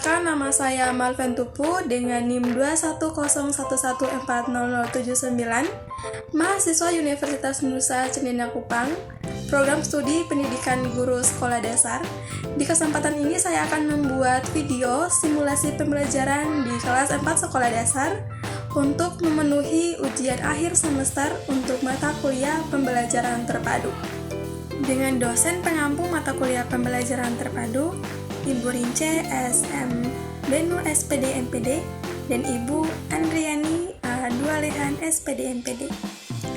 Perkenalkan, nama saya Malven Tupu dengan NIM 21011400079, mahasiswa Universitas Nusa Cendana Kupang, program studi pendidikan guru sekolah dasar. Di kesempatan ini saya akan membuat video simulasi pembelajaran di kelas 4 sekolah dasar untuk memenuhi ujian akhir semester untuk mata kuliah pembelajaran terpadu. Dengan dosen pengampu mata kuliah pembelajaran terpadu, Ibu Rince SM Benu SPD MPD dan Ibu Andriani Dualehan SPD MPD.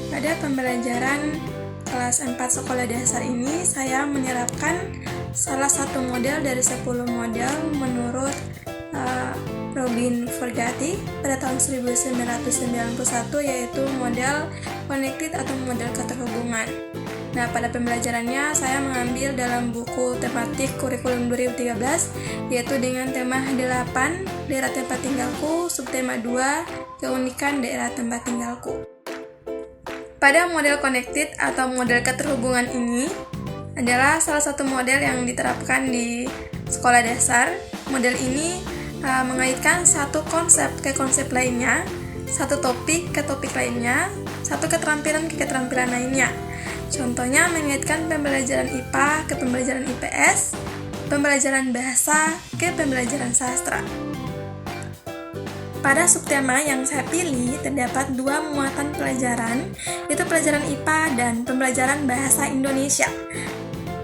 Pada pembelajaran kelas 4 sekolah dasar ini, saya menerapkan salah satu model dari 10 model menurut Robin Forgati pada tahun 1991, yaitu model connected atau model keterhubungan. Nah, pada pembelajarannya saya mengambil dalam buku tematik kurikulum 2013, yaitu dengan tema 8, daerah tempat tinggalku, subtema 2, keunikan daerah tempat tinggalku. Pada model connected atau model keterhubungan ini adalah salah satu model yang diterapkan di sekolah dasar. Model ini mengaitkan satu konsep ke konsep lainnya, satu topik ke topik lainnya, satu keterampilan ke keterampilan lainnya. Contohnya mengaitkan pembelajaran IPA ke pembelajaran IPS, pembelajaran bahasa ke pembelajaran sastra. Pada subtema yang saya pilih terdapat 2 muatan pelajaran, yaitu pelajaran IPA dan pembelajaran bahasa Indonesia.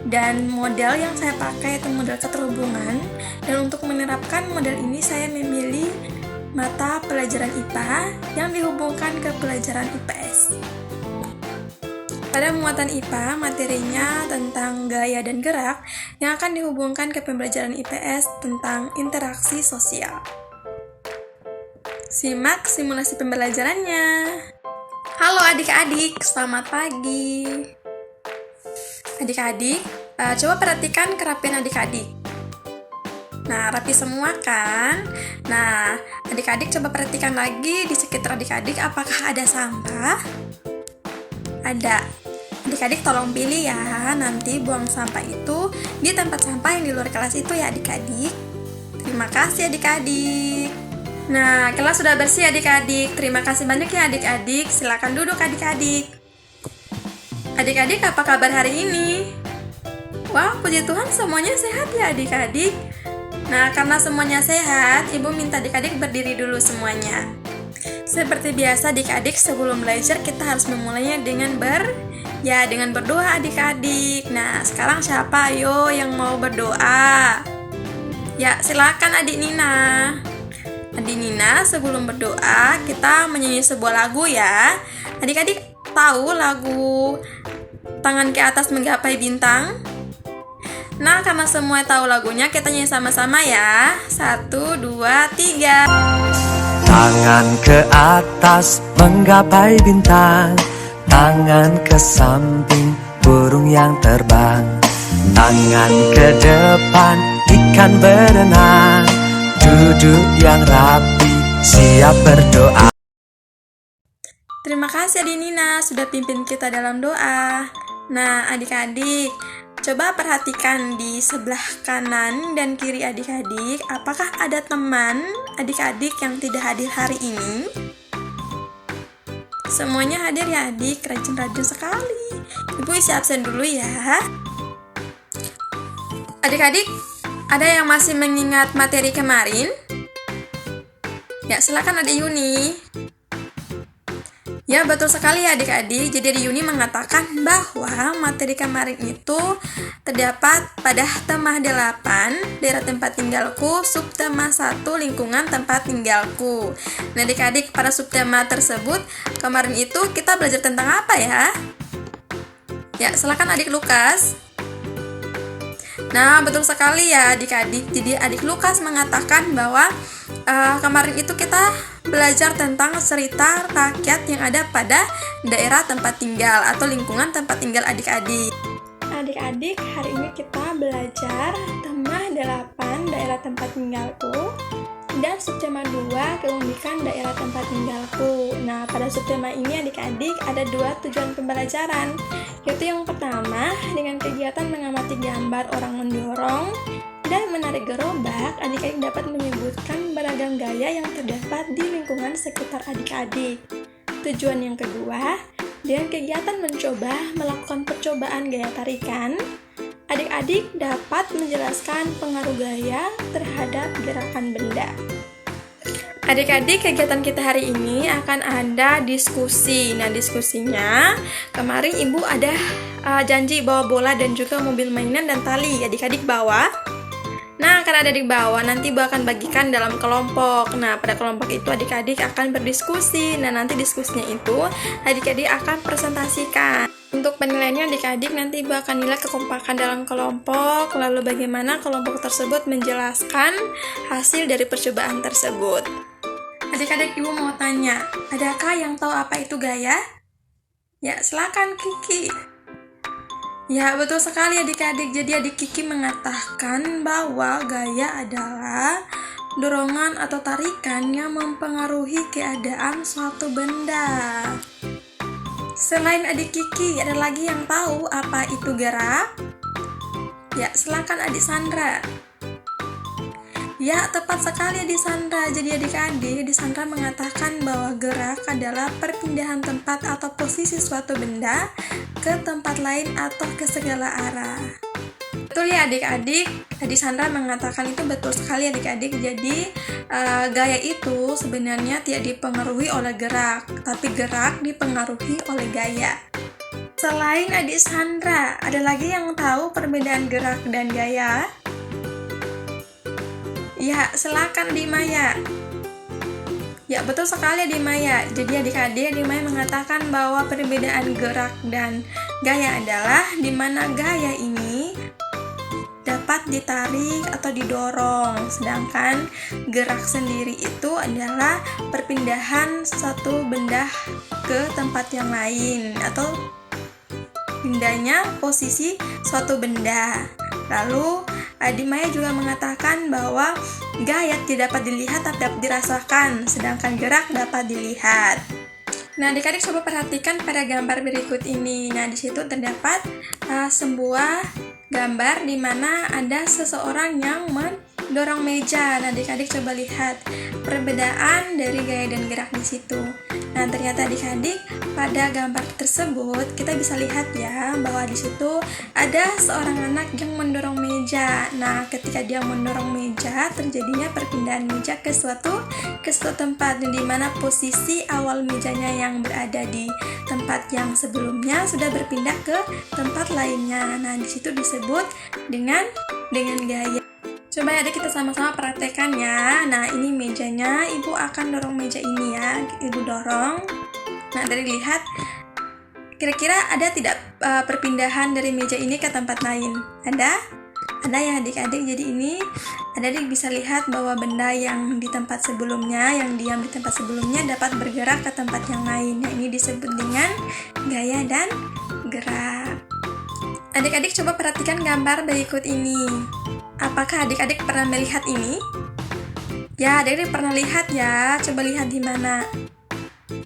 Dan model yang saya pakai itu model keterhubungan, dan untuk menerapkan model ini saya memilih mata pelajaran IPA yang dihubungkan ke pelajaran IPS. Pada muatan IPA, materinya tentang gaya dan gerak yang akan dihubungkan ke pembelajaran IPS tentang interaksi sosial. Simak simulasi pembelajarannya. Halo adik-adik, selamat pagi. Adik-adik, coba perhatikan kerapian adik-adik. Nah, rapi semua kan? Nah, adik-adik coba perhatikan lagi di sekitar adik-adik, apakah ada sampah? Ada. Adik-adik tolong pilih ya, nanti buang sampah itu di tempat sampah yang di luar kelas itu ya adik-adik. Terima kasih adik-adik. Nah, kelas sudah bersih adik-adik. Terima kasih banyak ya adik-adik. Silakan duduk adik-adik. Adik-adik, apa kabar hari ini? Wah, puji Tuhan semuanya sehat ya adik-adik. Nah, karena semuanya sehat, Ibu minta adik-adik berdiri dulu semuanya. Seperti biasa adik-adik, sebelum belajar kita harus memulainya dengan berdoa adik-adik. Nah, sekarang siapa ayo yang mau berdoa? Ya, silakan adik Nina. Adik Nina, sebelum berdoa kita menyanyi sebuah lagu ya. Adik-adik tahu lagu Tangan ke Atas Menggapai Bintang? Nah, karena semua tahu lagunya, kita nyanyi sama-sama ya. 1, 2, 3. Tangan ke atas menggapai bintang, tangan ke samping burung yang terbang, tangan ke depan ikan berenang, duduk yang rapi siap berdoa. Terima kasih Adik Nina sudah pimpin kita dalam doa. Nah, adik-adik, coba perhatikan di sebelah kanan dan kiri adik-adik, apakah ada teman adik-adik yang tidak hadir hari ini? Semuanya hadir ya adik, rajin-rajin sekali. Ibu isi absen dulu ya. Adik-adik, ada yang masih mengingat materi kemarin? Ya, silakan adik Yuni. Ya, betul sekali ya adik-adik. Jadi adik Yuni mengatakan bahwa materi kemarin itu terdapat pada tema 8, daerah tempat tinggalku, subtema 1, lingkungan tempat tinggalku. Nah adik-adik, pada subtema tersebut kemarin itu kita belajar tentang apa ya? Ya, silakan adik Lukas. Nah, betul sekali ya adik-adik. Jadi adik Lukas mengatakan bahwa kemarin itu kita belajar tentang cerita rakyat yang ada pada daerah tempat tinggal atau lingkungan tempat tinggal adik-adik. Adik-adik, hari ini kita belajar tema 8, daerah tempat tinggalku, dan subtema 2, keunikan daerah tempat tinggalku. Nah, pada subtema ini adik-adik ada 2 tujuan pembelajaran, yaitu yang pertama dengan kegiatan mengamati gambar orang mendorong, dan menarik gerobak, adik-adik dapat menyebutkan beragam gaya yang terdapat di lingkungan sekitar adik-adik. Tujuan yang kedua, dengan kegiatan mencoba melakukan percobaan gaya tarikan, adik-adik dapat menjelaskan pengaruh gaya terhadap gerakan benda. Adik-adik, kegiatan kita hari ini akan ada diskusi. Nah, diskusinya kemarin ibu ada janji bawa bola dan juga mobil mainan dan tali. Adik-adik bawa. Nah, karena adik-adik bawa, nanti ibu akan bagikan dalam kelompok. Nah, pada kelompok itu adik-adik akan berdiskusi. Nah, nanti diskusinya itu adik-adik akan presentasikan. Untuk penilaiannya adik-adik nanti ibu akan nilai kekompakan dalam kelompok, lalu bagaimana kelompok tersebut menjelaskan hasil dari percobaan tersebut. Adik-adik, ibu mau tanya, adakah yang tahu apa itu gaya? Ya, silakan Kiki. Ya, betul sekali adik-adik. Jadi adik Kiki mengatakan bahwa gaya adalah dorongan atau tarikan yang mempengaruhi keadaan suatu benda. Selain adik Kiki, ada lagi yang tahu apa itu gerak? Ya, silakan adik Sandra. Ya, tepat sekali adik Sandra. Jadi adik-adik, adik Sandra mengatakan bahwa gerak adalah perpindahan tempat atau posisi suatu benda ke tempat lain atau ke segala arah. Betul ya adik-adik, adik Sandra mengatakan itu betul sekali adik-adik. Jadi gaya itu sebenarnya tidak dipengaruhi oleh gerak, tapi gerak dipengaruhi oleh gaya. Selain adik Sandra, ada lagi yang tahu perbedaan gerak dan gaya? Ya, silakan Adik Maya. Ya, betul sekali Adik Maya. Jadi adik-adik, Adik Maya mengatakan bahwa perbedaan gerak dan gaya adalah di mana gaya ini dapat ditarik atau didorong, sedangkan gerak sendiri itu adalah perpindahan satu benda ke tempat yang lain atau pindahnya posisi suatu benda. Lalu Adik Maya juga mengatakan bahwa gaya tidak dapat dilihat tapi dapat dirasakan, sedangkan gerak dapat dilihat. Nah, adik-adik coba perhatikan pada gambar berikut ini. Nah, di situ terdapat sebuah gambar di mana ada seseorang yang mendorong meja. Nah, adik-adik coba lihat perbedaan dari gaya dan gerak di situ. Nah, ternyata adik-adik pada gambar tersebut kita bisa lihat ya bahwa di situ ada seorang anak yang mendorong meja. Nah, ketika dia mendorong meja, terjadinya perpindahan meja ke suatu tempat di mana posisi awal mejanya yang berada di tempat yang sebelumnya sudah berpindah ke tempat lainnya. Nah, di situ disebut dengan gaya. Coba ya adik kita sama-sama praktekkan ya. Nah, ini mejanya, ibu akan dorong meja ini ya. Ibu dorong. Nah, dari lihat kira-kira ada tidak perpindahan dari meja ini ke tempat lain? Ada ya adik-adik. Jadi ini adik bisa lihat bahwa benda yang di tempat sebelumnya, yang diam di tempat sebelumnya dapat bergerak ke tempat yang lain. Nah, ini disebut dengan gaya dan gerak. Adik-adik coba perhatikan gambar berikut ini. Apakah adik-adik pernah melihat ini? Ya, adik-adik pernah lihat ya. Coba lihat di mana?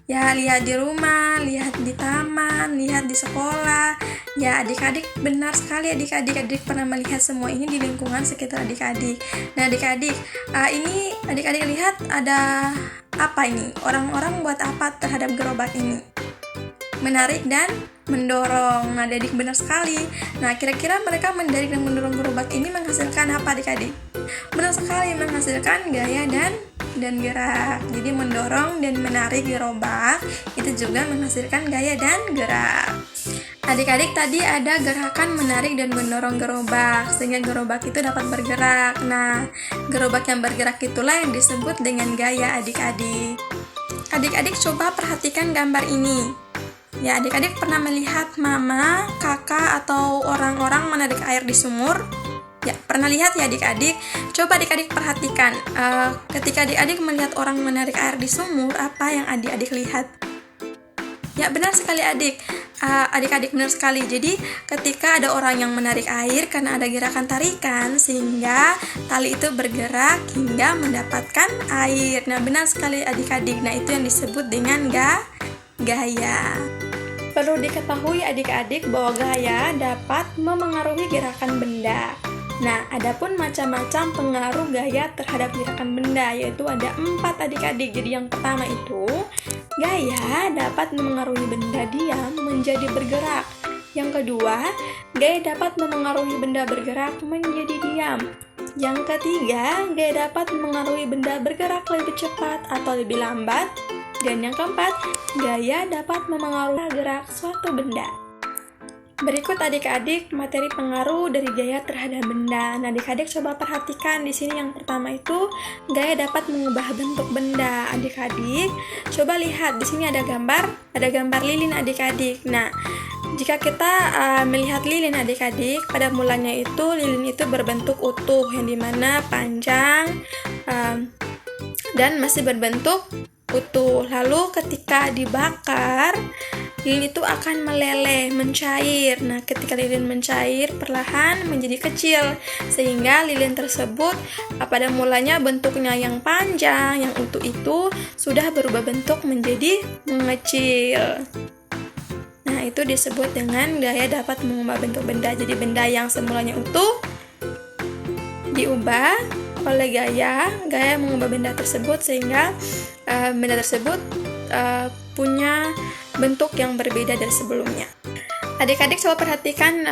Ya, lihat di rumah, lihat di taman, lihat di sekolah. Ya, adik-adik benar sekali adik-adik pernah melihat semua ini di lingkungan sekitar adik-adik. Nah, adik-adik, ini adik-adik lihat ada apa ini? Orang-orang buat apa terhadap gerobak ini? Menarik dan mendorong. Nah, adik benar sekali. Nah, kira-kira mereka menarik dan mendorong gerobak ini menghasilkan apa adik-adik? Benar sekali, menghasilkan gaya dan gerak. Jadi mendorong dan menarik gerobak itu juga menghasilkan gaya dan gerak. Adik-adik tadi ada gerakan menarik dan mendorong gerobak sehingga gerobak itu dapat bergerak. Nah, gerobak yang bergerak itulah yang disebut dengan gaya adik-adik. Adik-adik coba perhatikan gambar ini. Ya, adik-adik pernah melihat mama, kakak, atau orang-orang menarik air di sumur? Ya, pernah lihat ya adik-adik? Coba adik-adik perhatikan, ketika adik-adik melihat orang menarik air di sumur, apa yang adik-adik lihat? Ya, benar sekali adik-adik benar sekali. Jadi, ketika ada orang yang menarik air karena ada gerakan tarikan, sehingga tali itu bergerak hingga mendapatkan air. Nah, benar sekali adik-adik. Nah, itu yang disebut dengan gaya. Perlu diketahui adik-adik bahwa gaya dapat memengaruhi gerakan benda. Nah, adapun macam-macam pengaruh gaya terhadap gerakan benda, yaitu ada 4 adik-adik. Jadi yang pertama itu, gaya dapat memengaruhi benda diam menjadi bergerak. Yang kedua, gaya dapat memengaruhi benda bergerak menjadi diam. Yang ketiga, gaya dapat memengaruhi benda bergerak lebih cepat atau lebih lambat. Dan yang keempat, gaya dapat memengaruhi gerak suatu benda. Berikut adik-adik materi pengaruh dari gaya terhadap benda. Nah, adik-adik coba perhatikan di sini yang pertama itu gaya dapat mengubah bentuk benda. Adik-adik coba lihat di sini ada gambar lilin adik-adik. Nah, jika kita melihat lilin adik-adik, pada mulanya itu lilin itu berbentuk utuh yang dimana panjang dan masih berbentuk utuh. Lalu ketika dibakar, lilin itu akan meleleh, mencair. Nah, ketika lilin mencair, perlahan menjadi kecil, sehingga lilin tersebut pada mulanya bentuknya yang panjang, yang utuh itu sudah berubah bentuk menjadi mengecil. Nah, itu disebut dengan gaya dapat mengubah bentuk benda. Jadi benda yang semulanya utuh diubah oleh gaya mengubah benda tersebut sehingga benda tersebut punya bentuk yang berbeda dari sebelumnya. Adik-adik coba perhatikan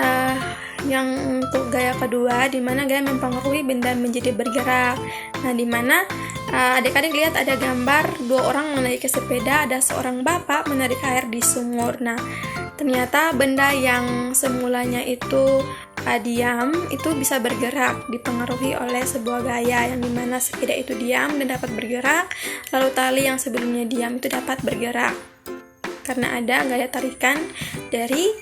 yang untuk gaya kedua, di mana gaya mempengaruhi benda menjadi bergerak. Nah, di mana adik-adik lihat ada gambar 2 orang menaiki sepeda, ada seorang bapak menarik air di sumur. Nah, ternyata benda yang semulanya itu diam itu bisa bergerak, dipengaruhi oleh sebuah gaya yang dimana sepeda itu diam dan dapat bergerak, lalu tali yang sebelumnya diam itu dapat bergerak karena ada gaya tarikan dari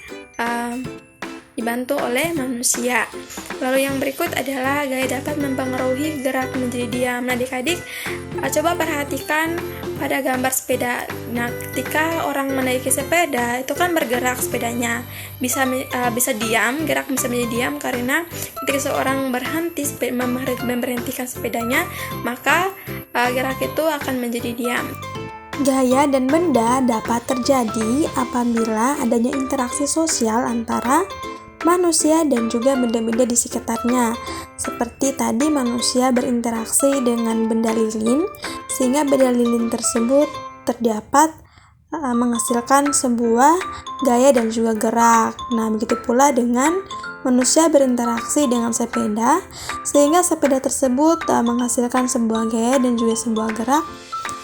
dibantu oleh manusia. Lalu yang berikut adalah gaya dapat mempengaruhi gerak menjadi diam. Nah, adik-adik coba perhatikan pada gambar sepeda. Nah, ketika orang menaiki sepeda itu kan bergerak sepedanya, bisa diam, gerak bisa menjadi diam karena ketika seorang memberhentikan sepedanya, maka gerak itu akan menjadi diam. Gaya dan benda dapat terjadi apabila adanya interaksi sosial antara manusia dan juga benda-benda di sekitarnya. Seperti tadi manusia berinteraksi dengan benda lilin, sehingga benda lilin tersebut terdapat menghasilkan sebuah gaya dan juga gerak. Nah, begitu pula dengan manusia berinteraksi dengan sepeda, sehingga sepeda tersebut menghasilkan sebuah gaya dan juga sebuah gerak.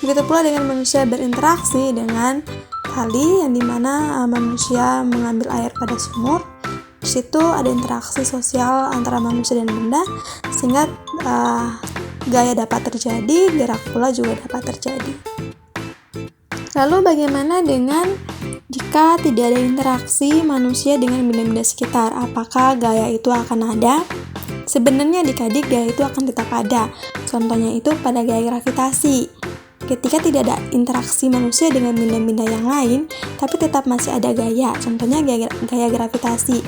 Begitu pula dengan manusia berinteraksi dengan tali yang dimana manusia mengambil air pada sumur. Di situ ada interaksi sosial antara manusia dan benda, sehingga gaya dapat terjadi, gerak pula juga dapat terjadi. Lalu bagaimana dengan jika tidak ada interaksi manusia dengan benda-benda sekitar? Apakah gaya itu akan ada? Sebenarnya adik-adik gaya itu akan tetap ada. Contohnya itu pada gaya gravitasi. Ketika tidak ada interaksi manusia dengan benda-benda yang lain, tapi tetap masih ada gaya. Contohnya gaya gravitasi.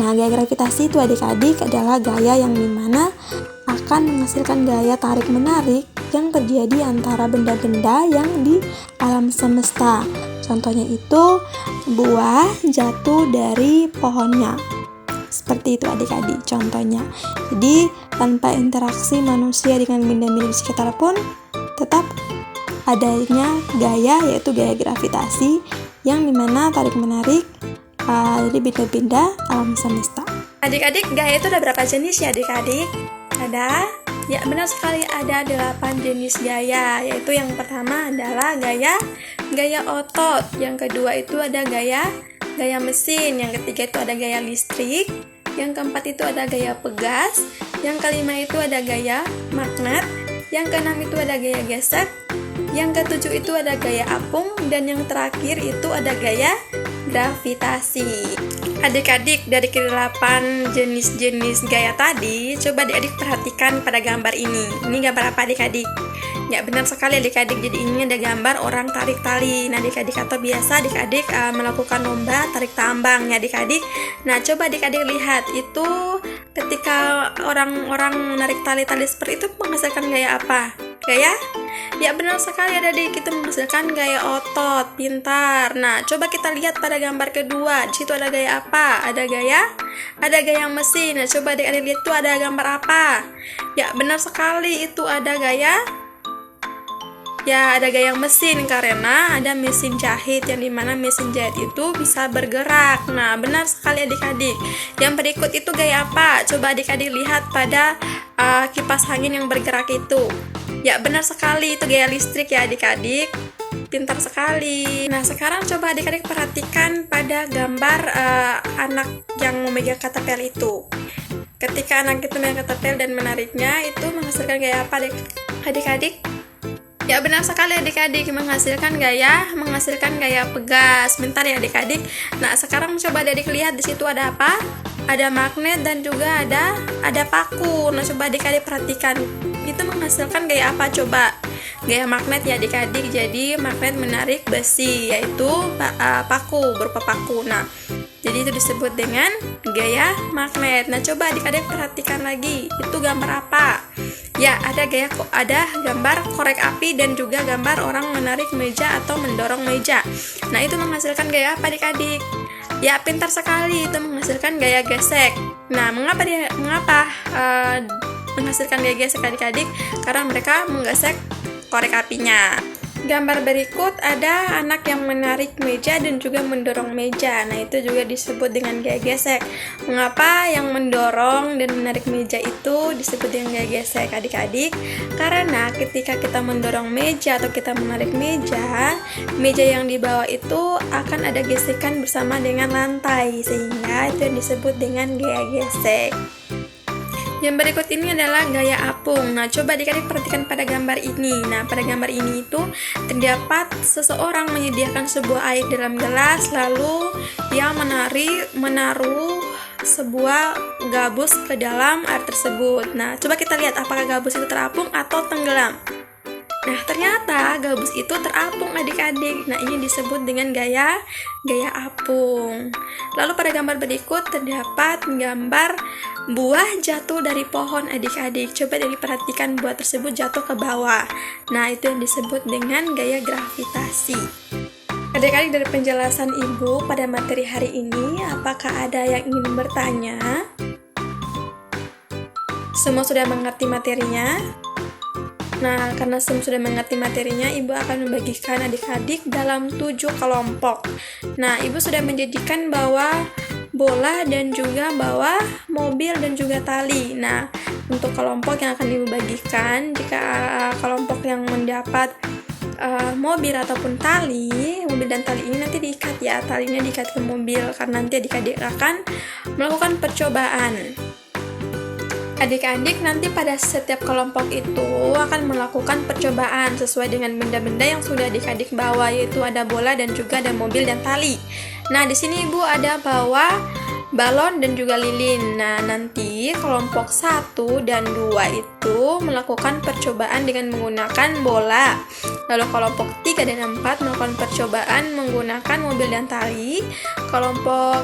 Nah, gaya gravitasi itu adik-adik adalah gaya yang dimana akan menghasilkan gaya tarik-menarik yang terjadi antara benda-benda yang di alam semesta. Contohnya itu buah jatuh dari pohonnya. Seperti itu adik-adik contohnya. Jadi tanpa interaksi manusia dengan benda-benda di sekitar pun tetap adanya gaya, yaitu gaya gravitasi yang dimana tarik-menarik dari benda-benda alam semesta. Adik-adik, gaya itu ada berapa jenis ya adik-adik? Ada? Ya, benar sekali, ada 8 jenis gaya, yaitu yang pertama adalah gaya otot, yang kedua itu ada gaya mesin, yang ketiga itu ada gaya listrik, yang keempat itu ada gaya pegas, yang kelima itu ada gaya magnet, yang keenam itu ada gaya gesek, yang ketujuh itu ada gaya apung, dan yang terakhir itu ada gaya gravitasi. Adik-adik, dari ke-8 jenis-jenis gaya tadi, coba adik-adik perhatikan pada gambar ini. Ini gambar apa adik-adik? Ya, benar sekali adik-adik. Jadi ini ada gambar orang tarik tali. Nah, adik-adik, atau biasa adik-adik melakukan lomba tarik tambang ya adik-adik. Nah, coba adik-adik lihat itu ketika orang-orang menarik tali-tali seperti itu menghasilkan gaya apa? Ya benar sekali adik-adik, itu menghasilkan gaya otot, pintar. Nah, coba kita lihat pada gambar kedua. Di situ ada gaya apa? Ada gaya mesin. Nah, coba adik-adik lihat tuh ada gambar apa? Ya benar sekali, itu ada gaya mesin, karena ada mesin jahit, yang dimana mesin jahit itu bisa bergerak. Nah, benar sekali adik-adik. Yang berikut itu gaya apa? Coba adik-adik lihat pada kipas angin yang bergerak itu. Ya benar sekali, itu gaya listrik ya adik-adik. Pintar sekali. Nah, sekarang coba adik-adik perhatikan pada gambar anak yang memegang katapel itu. Ketika anak itu memegang katapel dan menariknya, itu menghasilkan gaya apa adik-adik? Ya benar sekali adik-adik, menghasilkan gaya pegas. Bentar ya adik-adik. Nah, sekarang coba adik lihat di situ ada apa? Ada magnet dan juga ada paku. Nah, coba adik-adik perhatikan. Itu menghasilkan gaya apa coba? Gaya magnet ya adik-adik. Jadi magnet menarik besi, yaitu paku, berupa paku. Nah, jadi itu disebut dengan gaya magnet. Nah, coba adik-adik perhatikan lagi. Itu gambar apa? Ya, ada gambar korek api dan juga gambar orang menarik meja atau mendorong meja. Nah, itu menghasilkan gaya apa adik-adik? Ya, pintar sekali, itu menghasilkan gaya gesek. Nah, mengapa menghasilkan gaya gesek adik-adik? Karena mereka menggesek korek apinya. Gambar berikut ada anak yang menarik meja dan juga mendorong meja. Nah, itu juga disebut dengan gaya gesek. Mengapa yang mendorong dan menarik meja itu disebut dengan gaya gesek adik-adik? Karena ketika kita mendorong meja atau kita menarik meja yang di bawah itu akan ada gesekan bersama dengan lantai, sehingga itu yang disebut dengan gaya gesek. Yang berikut ini adalah gaya apung. Nah, coba adik-adik perhatikan pada gambar ini. Nah, pada gambar ini itu terdapat seseorang menyediakan sebuah air dalam gelas, lalu dia menaruh sebuah gabus ke dalam air tersebut. Nah, coba kita lihat apakah gabus itu terapung atau tenggelam. Nah, ternyata gabus itu terapung adik-adik. Nah, ini disebut dengan gaya apung. Lalu pada gambar berikut terdapat gambar buah jatuh dari pohon adik-adik. Coba diperhatikan buah tersebut jatuh ke bawah. Nah, itu yang disebut dengan gaya gravitasi. Adik-adik, dari penjelasan Ibu pada materi hari ini, apakah ada yang ingin bertanya? Semua sudah mengerti materinya? Nah, karena semua sudah mengerti materinya, Ibu akan membagikan adik-adik dalam 7 kelompok. Nah, Ibu sudah menjadikan bawah bola dan juga bawah mobil dan juga tali. Nah, untuk kelompok yang akan Ibu bagikan, jika kelompok yang mendapat mobil ataupun mobil dan tali ini nanti diikat ya, talinya diikat ke mobil, karena nanti adik-adik akan melakukan percobaan. Adik-adik nanti pada setiap kelompok itu akan melakukan percobaan sesuai dengan benda-benda yang sudah adik-adik bawa, yaitu ada bola dan juga ada mobil dan tali. Nah, di sini Ibu ada bawa balon dan juga lilin. Nah, nanti kelompok 1 dan 2 itu melakukan percobaan dengan menggunakan bola. Lalu kelompok 3 dan 4 melakukan percobaan menggunakan mobil dan tali. Kelompok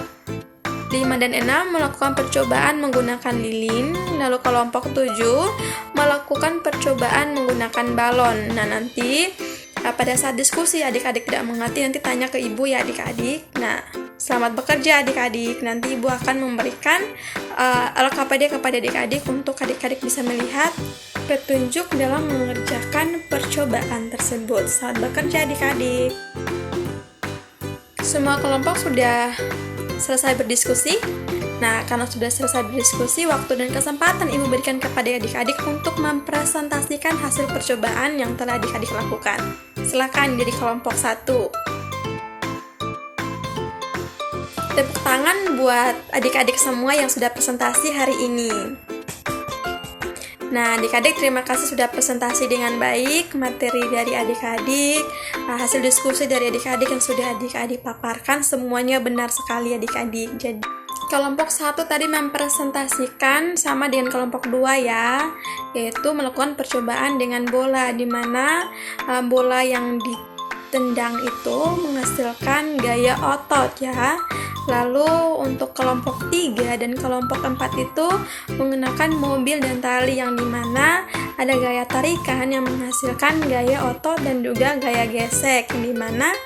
5 dan 6 melakukan percobaan menggunakan lilin. Lalu kelompok 7 melakukan percobaan menggunakan balon. Nah, nanti pada saat diskusi adik-adik tidak mengerti, nanti tanya ke Ibu ya adik-adik. Nah, selamat bekerja adik-adik. Nanti Ibu akan memberikan LKPD kepada adik-adik untuk adik-adik bisa melihat petunjuk dalam mengerjakan percobaan tersebut. Selamat bekerja adik-adik. Semua kelompok sudah selesai berdiskusi. Nah, karena sudah selesai berdiskusi, waktu dan kesempatan Ibu berikan kepada adik-adik untuk mempresentasikan hasil percobaan yang telah adik-adik lakukan. Silakan dari kelompok 1. Tepuk tangan buat adik-adik semua yang sudah presentasi hari ini. Nah, adik-adik terima kasih sudah presentasi dengan baik materi dari adik-adik. Hasil diskusi dari adik-adik yang sudah adik-adik paparkan semuanya benar sekali adik-adik. Jadi kelompok 1 tadi mempresentasikan sama dengan kelompok 2 ya, yaitu melakukan percobaan dengan bola, di mana bola yang ditendang itu menghasilkan gaya otot ya. Lalu untuk kelompok 3 dan kelompok 4 itu menggunakan mobil dan tali, yang dimana ada gaya tarikan yang menghasilkan gaya otot dan juga gaya gesek, yang dimana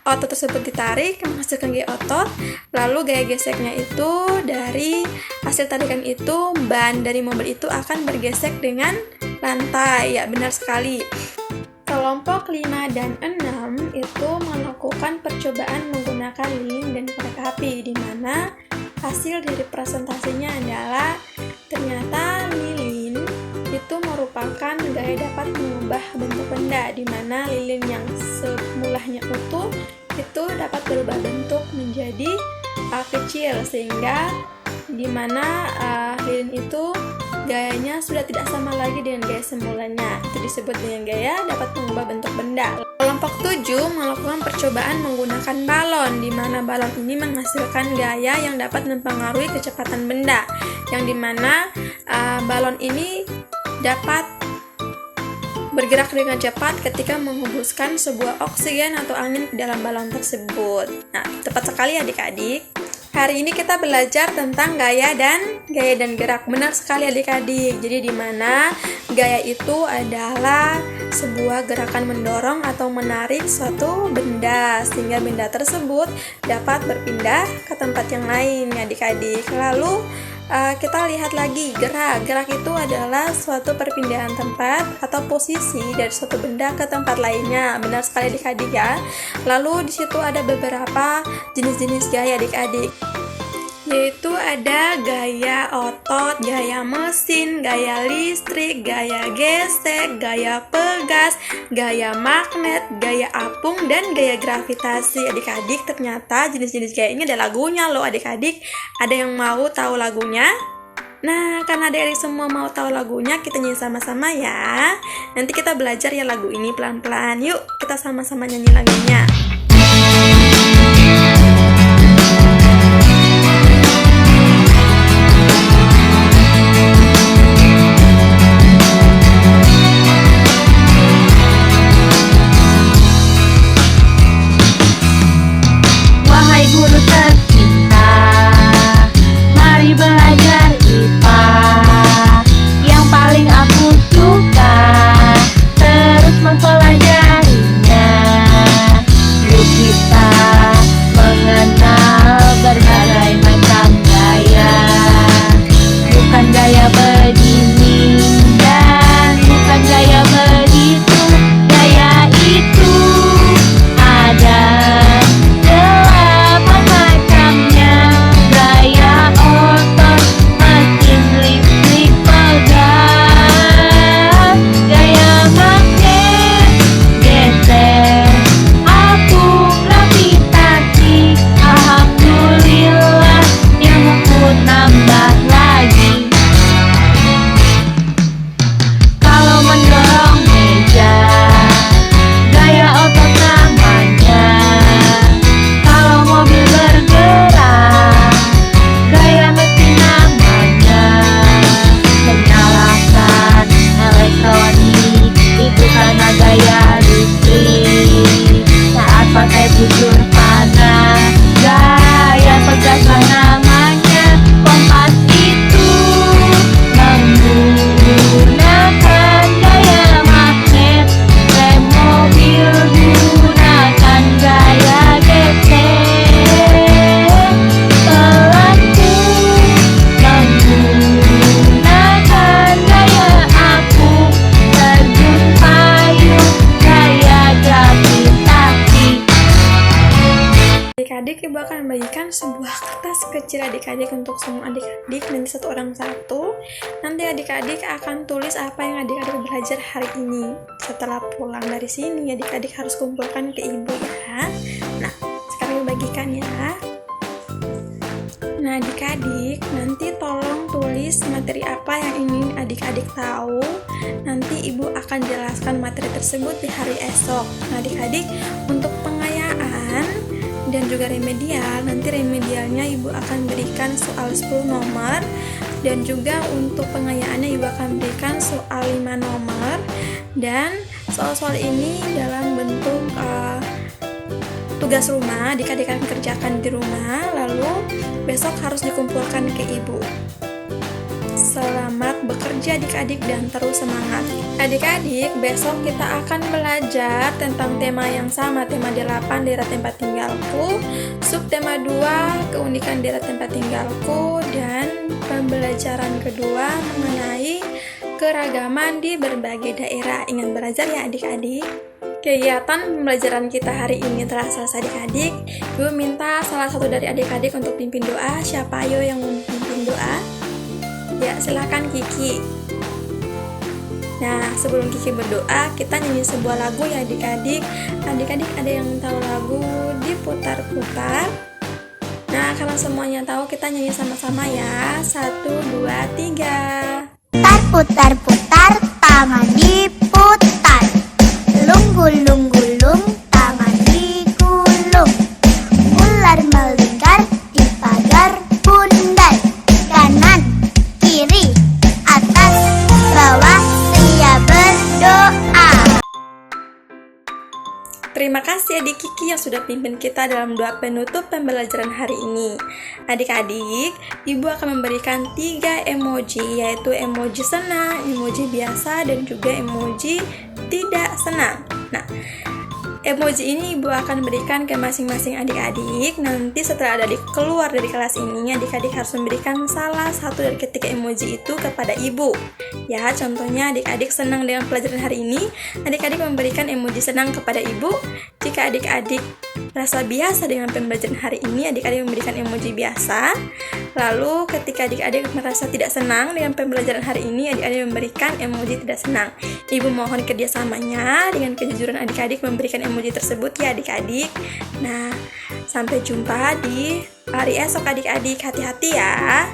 otot tersebut ditarik menghasilkan gaya otot, lalu gaya geseknya itu dari hasil tarikan itu ban dari mobil itu akan bergesek dengan lantai. Ya, benar sekali. Kelompok 5 dan 6 itu melakukan percobaan menggunakan lilin dan korek api, di mana hasil dari presentasinya adalah ternyata lilin itu merupakan gaya dapat mengubah bentuk benda, di mana lilin yang semulanya utuh itu dapat berubah bentuk menjadi kecil, sehingga di mana lilin itu gayanya sudah tidak sama lagi dengan gaya semulanya. Itu disebut dengan gaya dapat mengubah bentuk benda. Kelompok 7 melakukan percobaan menggunakan balon, di mana balon ini menghasilkan gaya yang dapat mempengaruhi kecepatan benda, yang dimana balon ini dapat bergerak dengan cepat ketika menghembuskan sebuah oksigen atau angin ke dalam balon tersebut. Nah, tepat sekali adik-adik. Hari ini kita belajar tentang gaya dan gerak. Benar sekali adik-adik. Jadi di mana gaya itu adalah sebuah gerakan mendorong atau menarik suatu benda sehingga benda tersebut dapat berpindah ke tempat yang lain ya adik-adik. Lalu kita lihat lagi gerak. Gerak itu adalah suatu perpindahan tempat atau posisi dari suatu benda ke tempat lainnya. Benar sekali adik-adik ya. Lalu di situ ada beberapa jenis-jenis gaya adik-adik, yaitu ada gaya otot, gaya mesin, gaya listrik, gaya gesek, gaya pegas, gaya magnet, gaya apung, dan gaya gravitasi. Adik-adik, ternyata jenis-jenis gaya ini ada lagunya loh adik-adik. Ada yang mau tahu lagunya? Nah, karena adik-adik semua mau tahu lagunya, kita nyanyi sama-sama ya. Nanti kita belajar ya lagu ini pelan-pelan. Yuk, kita sama-sama nyanyi lagunya. Adik-adik, ibu akan bagikan sebuah kertas kecil adik-adik untuk semua adik-adik, nanti satu orang satu. Nanti adik-adik akan tulis apa yang adik-adik belajar hari ini. Setelah pulang dari sini, adik-adik harus kumpulkan ke ibu ya. Nah, sekarang ibu bagikan ya. Nah adik-adik, nanti tolong tulis materi apa yang ingin adik-adik tahu. Nanti ibu akan jelaskan materi tersebut di hari esok. Nah adik-adik, untuk pengayaan dan juga remedial, nanti remedialnya ibu akan berikan soal 10 nomor, dan juga untuk pengayaannya ibu akan berikan soal 5 nomor, dan soal-soal ini dalam bentuk tugas rumah adik-adik akan kerjakan di rumah, lalu besok harus dikumpulkan ke ibu. Selamat bekerja adik-adik dan terus semangat. Adik-adik, besok kita akan belajar tentang tema yang sama, tema 8 daerah tempat tinggalku, subtema 2 keunikan daerah tempat tinggalku, dan pembelajaran kedua mengenai keragaman di berbagai daerah. Ingat belajar ya adik-adik. Kegiatan pembelajaran kita hari ini telah selesai adik-adik. Ibu minta salah satu dari adik-adik untuk pimpin doa. Siapa ayo yang memimpin doa? Ya, silakan Kiki. Nah, sebelum Kiki berdoa, kita nyanyi sebuah lagu ya adik-adik. Adik-adik ada yang tahu lagu Diputar-putar? Nah, kalau semuanya tahu, kita nyanyi sama-sama ya. 1, 2, 3. Putar-putar, tangan diputar. Gulung-gulung, tangan digulung. Ular melingkar di pagar bundar. Kanan, kiri, atas, bawah, Ria berdoa. Terima kasih adik Kiki yang sudah pimpin kita dalam doa penutup pembelajaran hari ini. Adik-adik, ibu akan memberikan 3 emoji, yaitu emoji senang, emoji biasa, dan juga emoji tidak senang. Nah, emoji ini ibu akan berikan ke masing-masing adik-adik. Nanti setelah adik keluar dari kelas ini, adik-adik harus memberikan salah satu dari ketiga emoji itu kepada ibu. Ya, contohnya adik-adik senang dengan pelajaran hari ini, adik-adik memberikan emoji senang kepada ibu. Jika adik-adik rasa biasa dengan pembelajaran hari ini, adik-adik memberikan emoji biasa. Lalu ketika adik-adik merasa tidak senang dengan pembelajaran hari ini, adik-adik memberikan emoji tidak senang. Ibu mohon kerjasamanya dengan kejujuran adik-adik memberikan emoji tersebut ya adik-adik. Nah, sampai jumpa di hari esok adik-adik. Hati-hati ya.